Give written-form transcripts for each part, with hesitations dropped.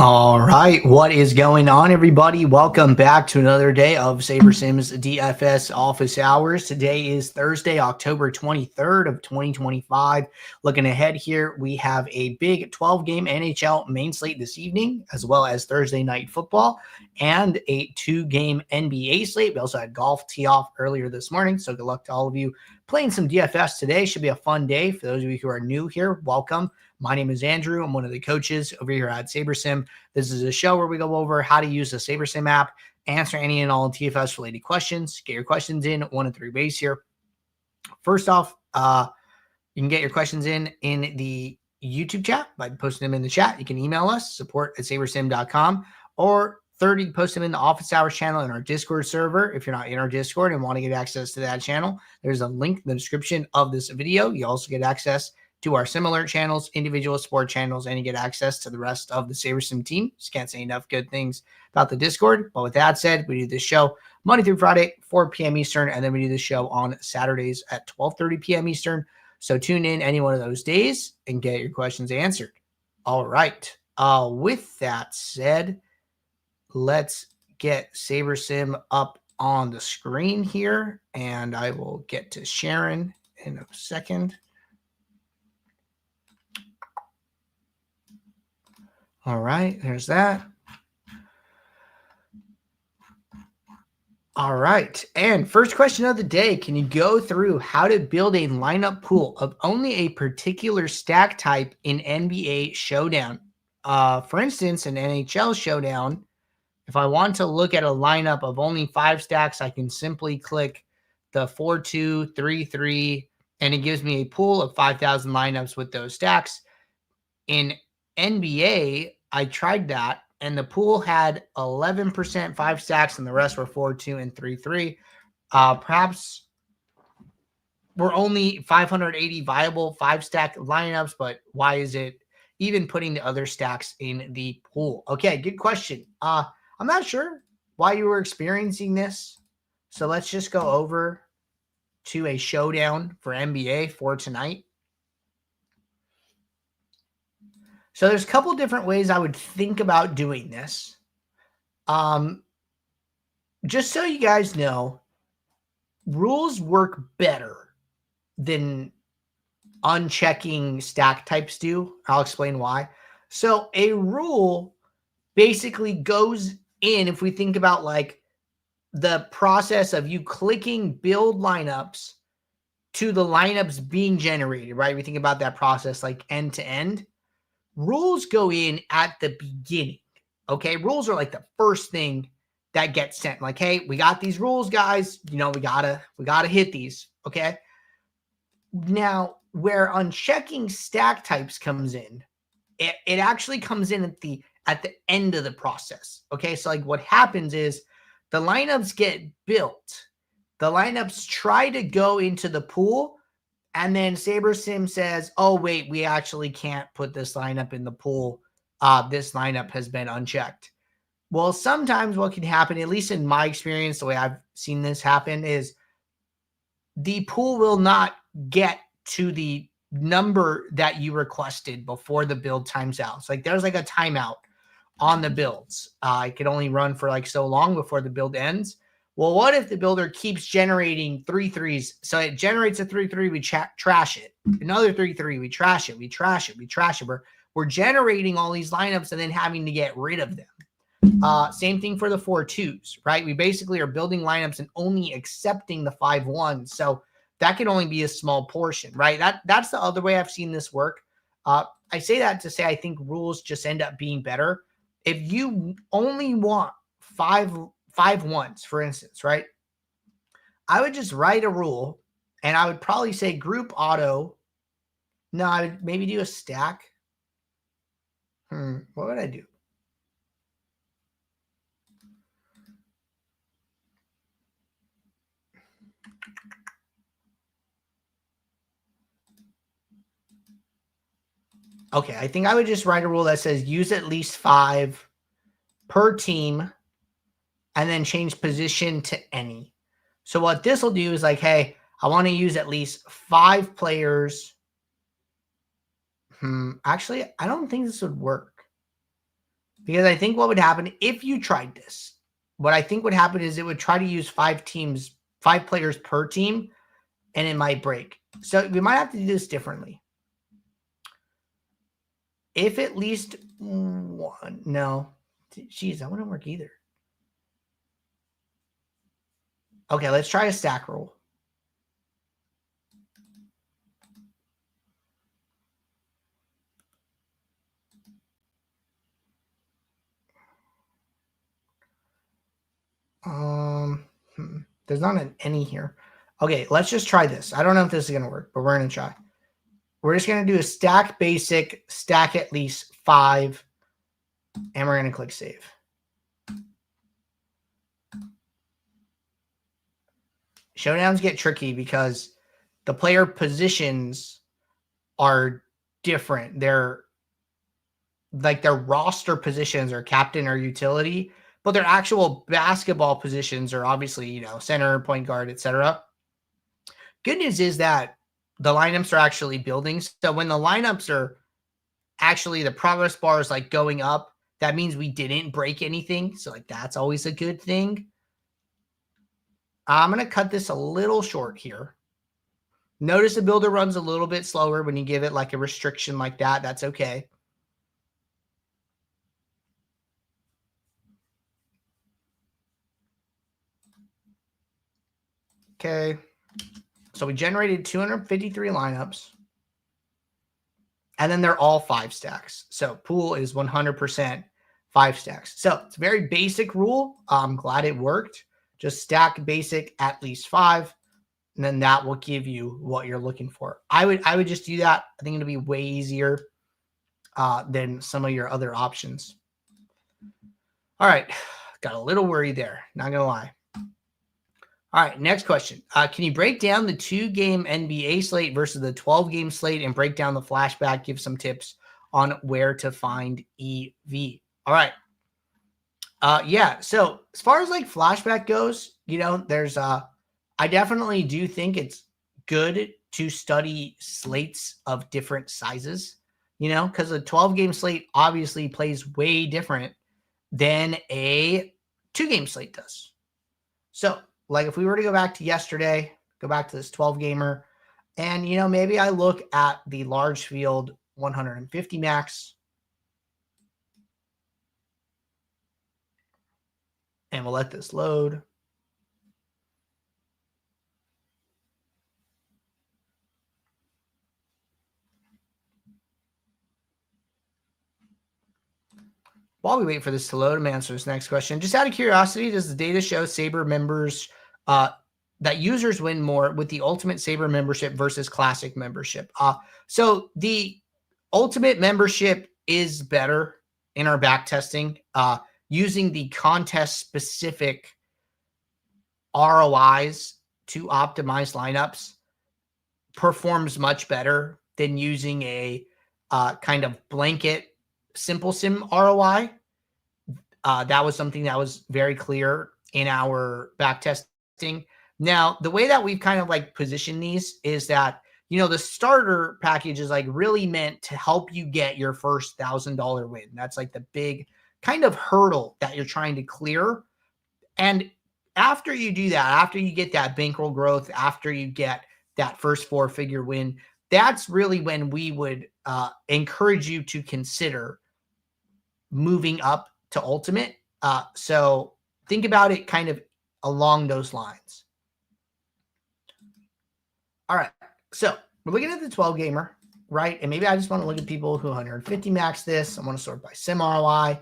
All right, what is going on, everybody? Welcome back to another day of SaberSim's DFS office hours. Today is Thursday, October 23rd of 2025. Looking ahead here, we have a big 12-game NHL main slate this evening, as well as Thursday night football and a 2-game NBA slate. We also had golf tee off earlier this morning, so good luck to all of you playing some DFS today. Should be a fun day. For those of you who are new here, welcome. My name is Andrew. I'm one of the coaches over here at SaberSim. This is a show where we go over how to use the SaberSim app, answer any and all TFS related questions. Get your questions in one of three ways here. First off, you can get your questions in the YouTube chat by posting them in the chat. You can email us, support@sabersim.com, or third, you can post them in the office hours channel in our Discord server. If you're not in our Discord and want to get access to that channel, there's a link in the description of this video. You also get access to our similar channels, individual sport channels, and you get access to the rest of the SaberSim team. Just can't say enough good things about the Discord. But with that said, we do this show Monday through Friday, 4 p.m. Eastern, and then we do this show on Saturdays at 12:30 p.m. Eastern. So tune in any one of those days and get your questions answered. All right. With that said, let's get SaberSim up on the screen here, and I will get to Sharon in a second. All right, there's that. All right, and first question of the day, can you go through how to build a lineup pool of only a particular stack type in NBA Showdown? For instance, in NHL Showdown, if I want to look at a lineup of only 5 stacks, I can simply click the 4-2, 3-3, and it gives me a pool of 5,000 lineups with those stacks. In NBA, I tried that, and the pool had 11% 5 stacks, and the rest were 4-2 and 3-3. Perhaps we're only 580 viable 5-stack lineups, but why is it even putting the other stacks in the pool? Okay, good question. I'm not sure why you were experiencing this, so let's just go over to a showdown for NBA for tonight. So there's a couple different ways I would think about doing this. Just so you guys know, rules work better than unchecking stack types do. I'll explain why. So a rule basically goes in, if we think about like the process of you clicking build lineups to the lineups being generated, right? We think about that process like end to end. Rules go in at the beginning, okay? Rules are like the first thing that gets sent. Like, hey, we got these rules, guys. You know, we gotta hit these, okay? Now, where unchecking stack types comes in, it actually comes in at the end of the process, okay? So, like, what happens is the lineups get built. The lineups try to go into the pool, and then SaberSim says, oh, wait, we actually can't put this lineup in the pool. This lineup has been unchecked. Well, sometimes what can happen, at least in my experience, the way I've seen this happen, is the pool will not get to the number that you requested before the build times out. So like there's like a timeout on the builds. It can only run for like so long before the build ends. Well, what if the builder keeps generating 3-3s? So it generates a 3-3, we trash it. Another 3-3, we trash it, we trash it, we trash it. We're generating all these lineups and then having to get rid of them. Same thing for the 4-2s, right? We basically are building lineups and only accepting the 5-1s. So that can only be a small portion, right? That's the other way I've seen this work. I say that to say I think rules just end up being better. If you only want 5-1s, for instance, right? I would just write a rule, and I would probably say group auto. No, I would maybe do a stack. What would I do? Okay, I think I would just write a rule that says use at least 5 per team and then change position to any. So what this will do is like, hey, I want to use at least 5 players. Actually, I don't think this would work Because I think what would happen if you tried this, what I think would happen is it would try to use 5 players per team, and it might break. So we might have to do this differently. If at least one, no, geez, that wouldn't work either. Okay, let's try a stack rule. There's not an any here. Okay, let's just try this. I don't know if this is going to work, but we're going to try. We're just going to do a stack basic, stack at least 5, and we're going to click save. Showdowns get tricky because the player positions are different. They're like their roster positions are captain or utility, but their actual basketball positions are obviously, you know, center, point guard, etc. Good news is that the lineups are actually building. So when the lineups are actually the progress bar is like going up, that means we didn't break anything. So like that's always a good thing. I'm going to cut this a little short here. Notice the builder runs a little bit slower when you give it like a restriction like that. That's okay. Okay. So we generated 253 lineups. And then they're all 5 stacks. So pool is 100% 5 stacks. So it's a very basic rule. I'm glad it worked. Just stack basic at least 5. And then that will give you what you're looking for. I would just do that. I think it'll be way easier than some of your other options. All right. Got a little worried there. Not going to lie. All right, next question. Can you break down the 2-game NBA slate versus the 12-game slate and break down the flashback? Give some tips on where to find EV. All right. Yeah, so as far as like flashback goes, you know, there's I definitely do think it's good to study slates of different sizes, you know, because a 12-game slate obviously plays way different than a 2-game slate does. So like if we were to go back to yesterday, go back to this 12-gamer, and, you know, maybe I look at the large field 150 max, and we'll let this load. While we wait for this to load, I'm going to answer this next question. Just out of curiosity, does the data show Saber members that users win more with the Ultimate Saber membership versus Classic membership? So the Ultimate membership is better in our back testing. Using the contest-specific ROIs to optimize lineups performs much better than using a kind of blanket simple sim ROI. That was something that was very clear in our back testing. Now, the way that we've kind of like positioned these is that, you know, the starter package is like really meant to help you get your first $1,000 win. That's like the big kind of hurdle that you're trying to clear. And after you do that, after you get that bankroll growth, after you get that first 4-figure win, that's really when we would encourage you to consider moving up to Ultimate. So think about it kind of along those lines. All right. So we're looking at the 12-gamer, right? And maybe I just want to look at people who 150 max this. I want to sort by sim ROI.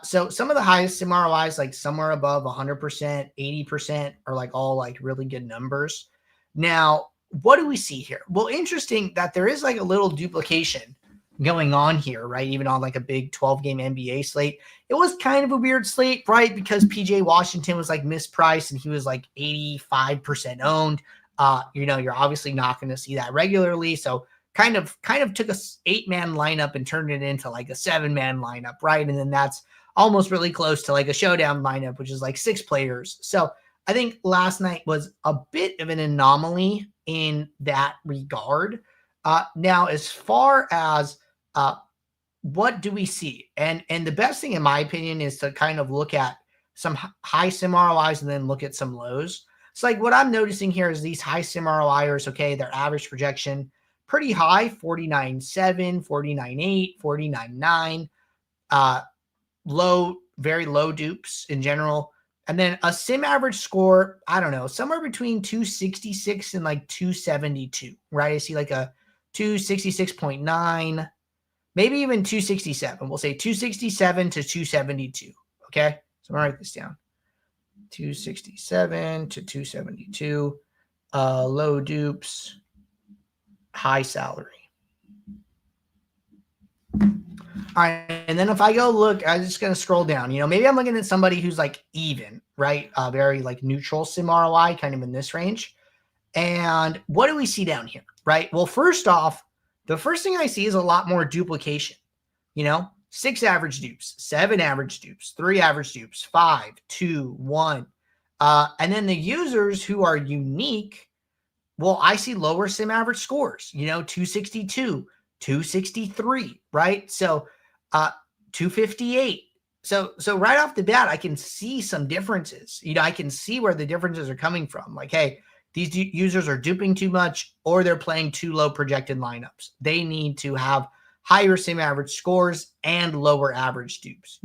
So some of the highest sim ROIs, like somewhere above 100%, 80% are like all like really good numbers. Now, what do we see here? Well, interesting that there is like a little duplication going on here, right? Even on like a big 12-game NBA slate. It was kind of a weird slate, right? Because PJ Washington was like mispriced and he was like 85% owned. You know, you're obviously not going to see that regularly. So kind of took a 8-man lineup and turned it into like a 7-man lineup, right? And then that's almost really close to like a showdown lineup, which is like 6 players. So I think last night was a bit of an anomaly in that regard. Now, as far as what do we see? And the best thing, in my opinion, is to kind of look at some high sim ROIs and then look at some lows. So like what I'm noticing here is these high sim ROIers, okay, their average projection pretty high, 49.7, 49.8, 49.9, low, very low dupes in general. And then a sim average score, I don't know, somewhere between 266 and like 272, right? I see like a 266.9, maybe even 267. We'll say 267 to 272. Okay. So I'm going to write this down. 267 to 272. Low dupes, high salary. All right. And then if I go look, I'm just going to scroll down. Maybe I'm looking at somebody who's like even, right? Very like neutral sim ROI, kind of in this range. And what do we see down here, right? Well, first off, the first thing I see is a lot more duplication. 6 average dupes, 7 average dupes, 3 average dupes, 5, 2, 1. And then the users who are unique, well, I see lower sim average scores, 262, 263, right? So 258. So right off the bat, I can see some differences. I can see where the differences are coming from. Like, hey, these users are duping too much or they're playing too low projected lineups. They need to have higher sim average scores and lower average dupes.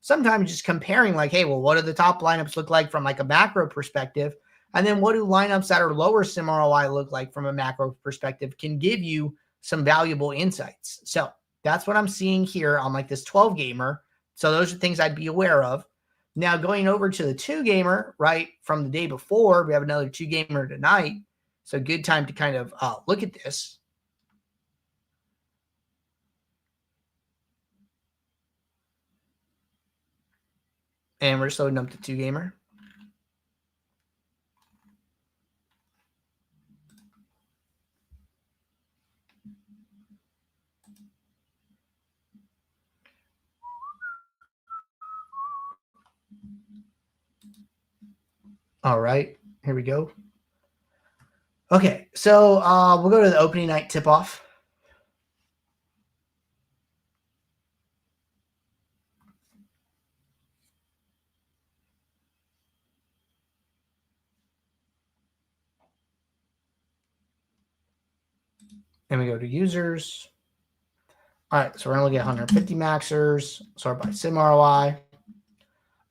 Sometimes just comparing like, hey, well, what do the top lineups look like from like a macro perspective? And then what do lineups that are lower sim ROI look like from a macro perspective can give you some valuable insights. So that's what I'm seeing here on like this 12 gamer. So those are things I'd be aware of. Now going over to the 2 gamer, right, from the day before, we have another 2 gamer tonight. So good time to kind of look at this. And we're just loading up the 2 gamer. All right, here we go. Okay, so we'll go to the opening night tip-off. And we go to users. All right, so we're going to look at 150 maxers, sort by sim ROI.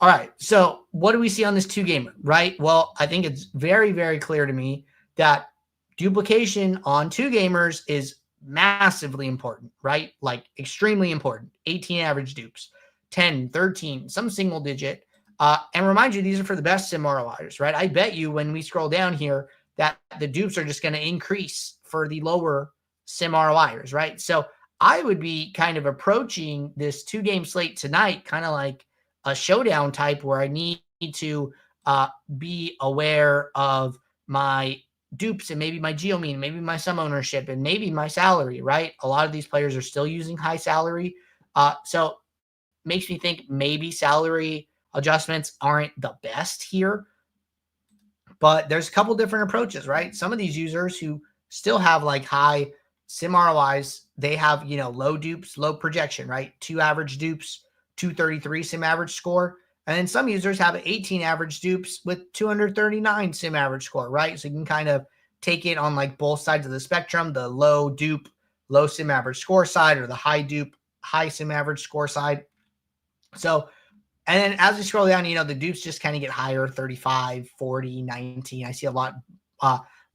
All right, so what do we see on this 2 gamer, right? Well, I think it's very, very clear to me that duplication on 2 gamers is massively important, right? Like extremely important. 18 average dupes, 10, 13, some single digit. And remind you, these are for the best sim ROIs, right? I bet you when we scroll down here that the dupes are just going to increase for the lower sim ROIs, right? So I would be kind of approaching this 2-game slate tonight kind of like a showdown type where I need to be aware of my dupes and maybe my geo mean, maybe my sum ownership, and maybe my salary, right? A lot of these players are still using high salary. So makes me think maybe salary adjustments aren't the best here. But there's a couple different approaches, right? Some of these users who still have like high sim ROIs, they have, low dupes, low projection, right? 2 average dupes, 233 sim average score. And then some users have 18 average dupes with 239 sim average score, right? So you can kind of take it on like both sides of the spectrum, the low dupe, low sim average score side, or the high dupe, high sim average score side. So, and then as we scroll down, the dupes just kind of get higher, 35, 40, 19. I see a lot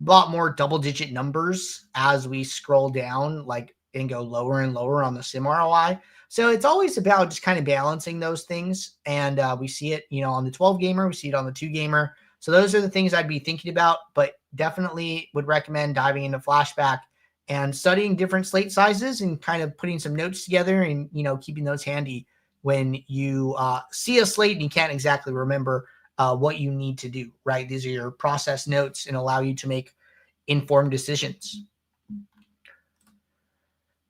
more double digit numbers as we scroll down, like, and go lower and lower on the sim ROI. So it's always about just kind of balancing those things. And we see it, on the 12 gamer, we see it on the 2 gamer. So those are the things I'd be thinking about, but definitely would recommend diving into flashback and studying different slate sizes and kind of putting some notes together and, keeping those handy when you see a slate and you can't exactly remember what you need to do, right? These are your process notes and allow you to make informed decisions.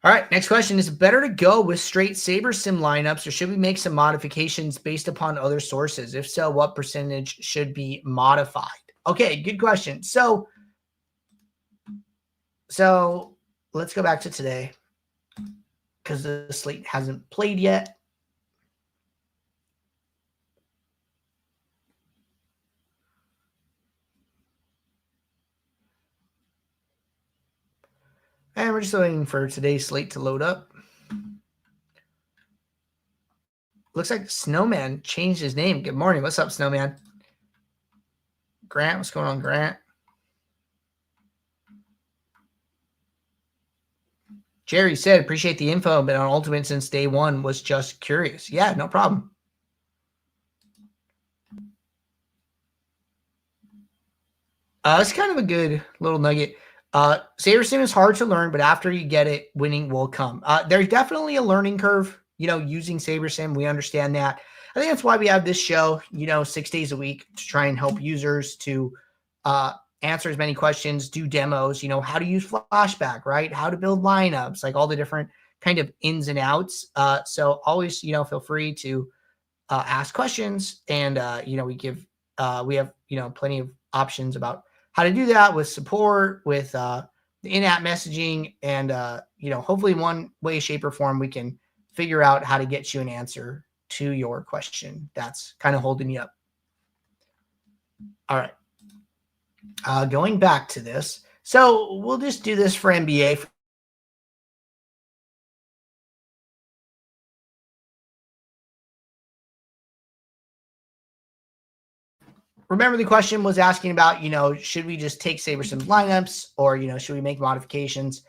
All right, next question. Is it better to go with straight SaberSim lineups or should we make some modifications based upon other sources? If so, what percentage should be modified? Okay, good question. So let's go back to today. because the slate hasn't played yet. And we're just waiting for today's slate to load up. Looks like Snowman changed his name. Good morning. What's up, Snowman? Grant, what's going on, Grant? Jerry said, appreciate the info, but on Ultimate since day one, was just curious. Yeah, no problem. It's kind of a good little nugget. SaberSim is hard to learn, but after you get it, winning will come. There's definitely a learning curve, using SaberSim. We understand that. I think that's why we have this show, 6 days a week to try and help users to answer as many questions, do demos, how to use flashback, right? How to build lineups, like all the different kind of ins and outs. So always, feel free to ask questions, and we have plenty of options about how to do that with support, with the in-app messaging, and hopefully one way, shape, or form we can figure out how to get you an answer to your question that's kind of holding you up. All right. Going back to this. So we'll just do this for NBA. Remember the question was asking about, should we just take SaberSim's lineups, or, should we make modifications?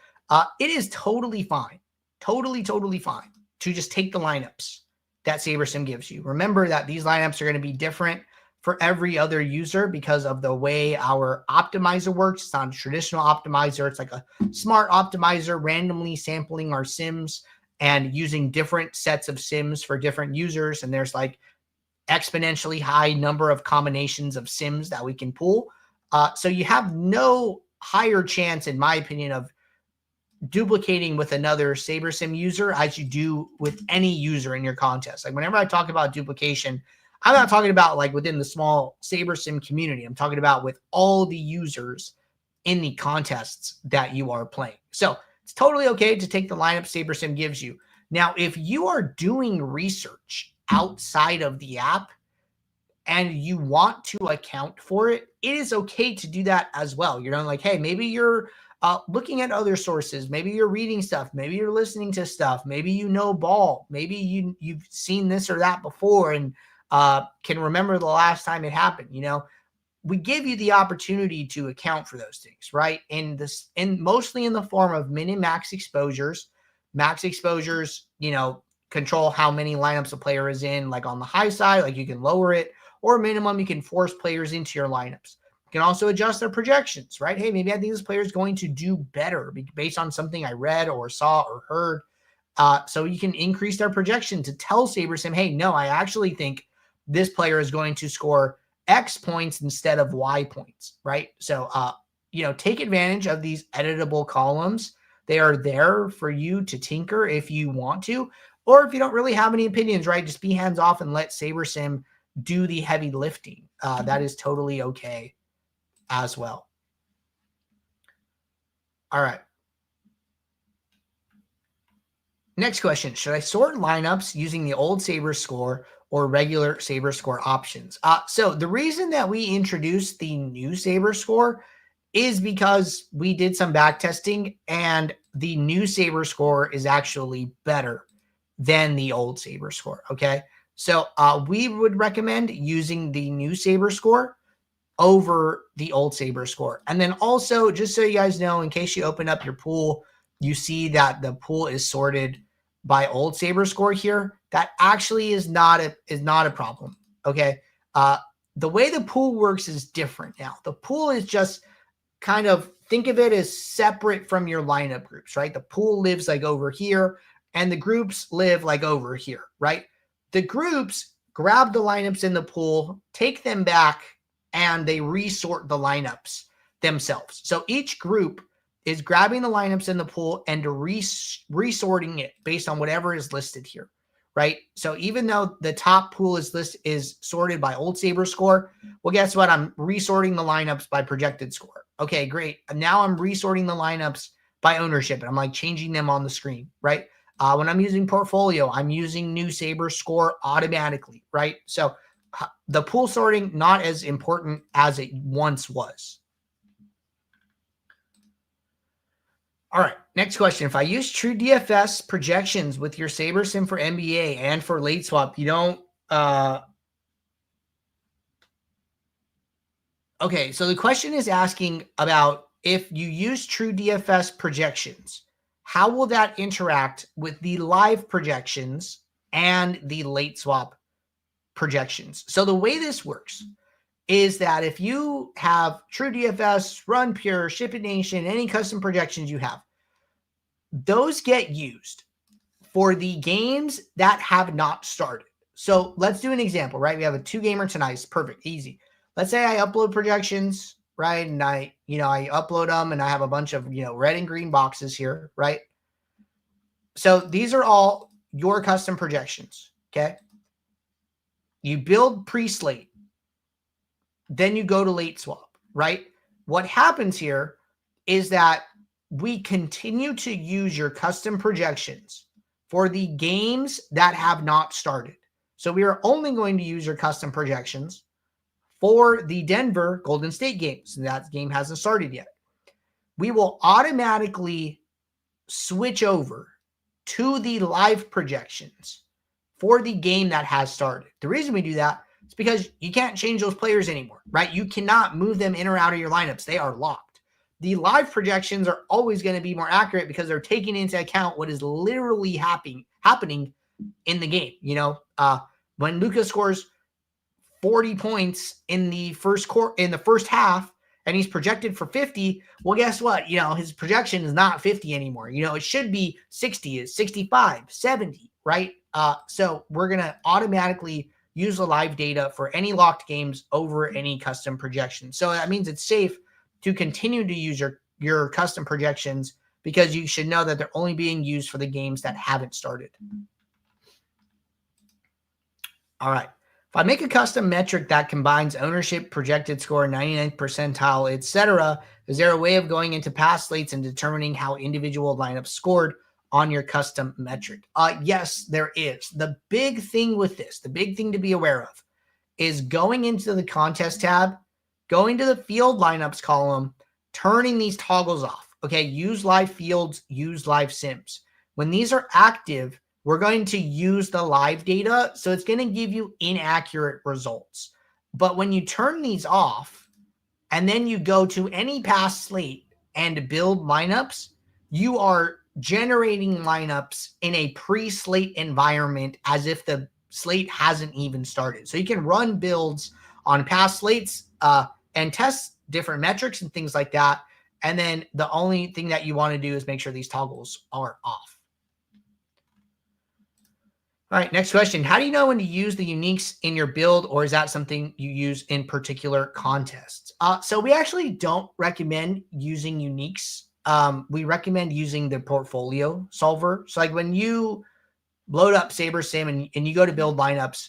It is totally fine. Totally fine to just take the lineups that SaberSim gives you. Remember that these lineups are going to be different for every other user because of the way our optimizer works. It's not a traditional optimizer. It's like a smart optimizer, randomly sampling our sims and using different sets of sims for different users. And there's like exponentially high number of combinations of sims that we can pull. So you have no higher chance, in my opinion, of duplicating with another SaberSim user as you do with any user in your contest. Like whenever I talk about duplication, I'm not talking about like within the small SaberSim community. I'm talking about with all the users in the contests that you are playing. So it's totally okay to take the lineup SaberSim gives you. Now, if you are doing research outside of the app and you want to account for it, it is okay to do that as well. You're like, hey, maybe you're looking at other sources. Maybe you're reading stuff. Maybe you're listening to stuff. Maybe ball. Maybe you've seen this or that before and can remember the last time it happened. We give you the opportunity to account for those things, right? And mostly in the form of min and max exposures. Max exposures, control how many lineups a player is in, like on the high side, like you can lower it, or minimum, you can force players into your lineups. You can also adjust their projections, right? Hey, maybe I think this player is going to do better based on something I read or saw or heard. So you can increase their projection to tell SaberSim, hey, no, I actually think this player is going to score X points instead of Y points, right? So, take advantage of these editable columns. They are there for you to tinker if you want to, or if you don't really have any opinions, right? Just be hands off and let SaberSim do the heavy lifting. That is totally okay as well. All right. Next question. Should I sort lineups using the old Saber score or regular Saber score options? So the reason that we introduced the new Saber score is because we did some back testing and the new Saber score is actually better than the old Saber score. Okay. So we would recommend using the new Saber score over the old Saber score. And then also, just so you guys know, in case you open up your pool, you see that the pool is sorted by old Saber score here. That actually is not a problem. Okay. The way the pool works is different now. The pool is just kind of, think of it as separate from your lineup groups, right? The pool lives like over here and the groups live like over here, right? The groups grab the lineups in the pool, take them back, and they resort the lineups themselves. So each group is grabbing the lineups in the pool and resorting it based on whatever is listed here, right? So even though the top pool is sorted by old Saber score, well, guess what? I'm resorting the lineups by projected score. Okay, great. And now I'm resorting the lineups by ownership, and I'm like changing them on the screen, right? When I'm using portfolio, I'm using new Saber score automatically, right? So the pool sorting, not as important as it once was. All right, next question. If I use TrueDFS projections with your SaberSim for NBA and for late swap, you don't okay, so the question is asking about if you use TrueDFS projections, how will that interact with the live projections and the late swap projections? So the way this works is that if you have TrueDFS, Run Pure, Ship It Nation, any custom projections you have, those get used for the games that have not started. So let's do an example, right? We have a 2-gamer tonight. It's perfect, easy. Let's say I upload projections, right? And I upload them and I have a bunch of, red and green boxes here, right? So these are all your custom projections, okay? You build pre-slate, then you go to late swap, right? What happens here is that we continue to use your custom projections for the games that have not started. So we are only going to use your custom projections for the Denver Golden State games. And that game hasn't started yet. We will automatically switch over to the live projections for the game that has started. The reason we do that is because you can't change those players anymore, right? You cannot move them in or out of your lineups. They are locked. The live projections are always going to be more accurate because they're taking into account what is literally happening in the game. When Luka scores 40 points in the first half and he's projected for 50, well, guess what? His projection is not 50 anymore. It should be 60, 65, 70, right? So we're going to automatically use the live data for any locked games over any custom projection. So that means it's safe to continue to use your custom projections because you should know that they're only being used for the games that haven't started. All right. If I make a custom metric that combines ownership, projected score, 99th percentile, etc., is there a way of going into past slates and determining how individual lineups scored on your custom metric? Yes, there is. The big thing with this, the big thing to be aware of is going into the contest tab, going to the field lineups column, turning these toggles off. Okay, use live fields, use live sims. When these are active, we're going to use the live data, so it's going to give you inaccurate results. But when you turn these off, and then you go to any past slate and build lineups, you are generating lineups in a pre-slate environment as if the slate hasn't even started. So you can run builds on past slates and test different metrics and things like that. And then the only thing that you want to do is make sure these toggles are off. All right, next question. How do you know when to use the uniques in your build, or is that something you use in particular contests? So we actually don't recommend using uniques. We recommend using the portfolio solver. So like when you load up SaberSim and you go to build lineups,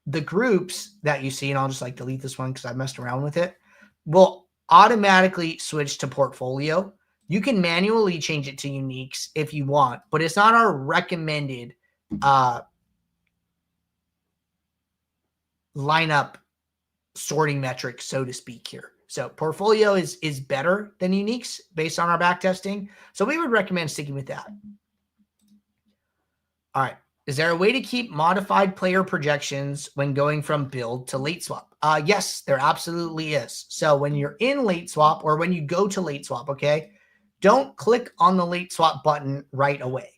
the groups that you see, and I'll just like delete this one because I messed around with it, will automatically switch to portfolio. You can manually change it to uniques if you want, but it's not our recommended lineup sorting metric, so to speak here. So portfolio is better than uniques based on our back testing. So we would recommend sticking with that. All right. Is there a way to keep modified player projections when going from build to late swap? Yes, there absolutely is. So when you're in late swap or when you go to late swap, okay, don't click on the late swap button right away.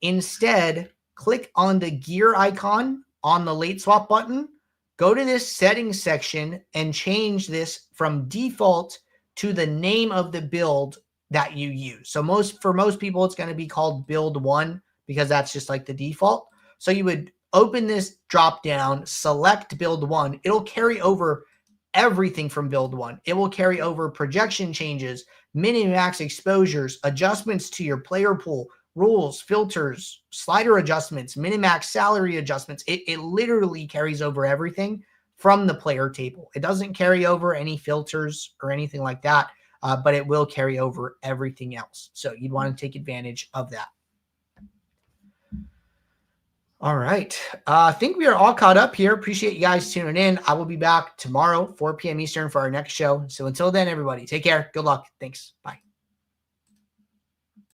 Instead, click on the gear icon on the late swap button, go to this settings section and change this from default to the name of the build that you use. So for most people, it's going to be called build 1 because that's just like the default. So you would open this drop down, select build 1. It'll carry over everything from build 1. It will carry over projection changes, min and max exposures, adjustments to your player pool, rules, filters, slider adjustments, min-max salary adjustments. It literally carries over everything from the player table. It doesn't carry over any filters or anything like that, but it will carry over everything else. So you'd want to take advantage of that. All right. I think we are all caught up here. Appreciate you guys tuning in. I will be back tomorrow, 4 p.m. Eastern for our next show. So until then, everybody, take care. Good luck. Thanks. Bye.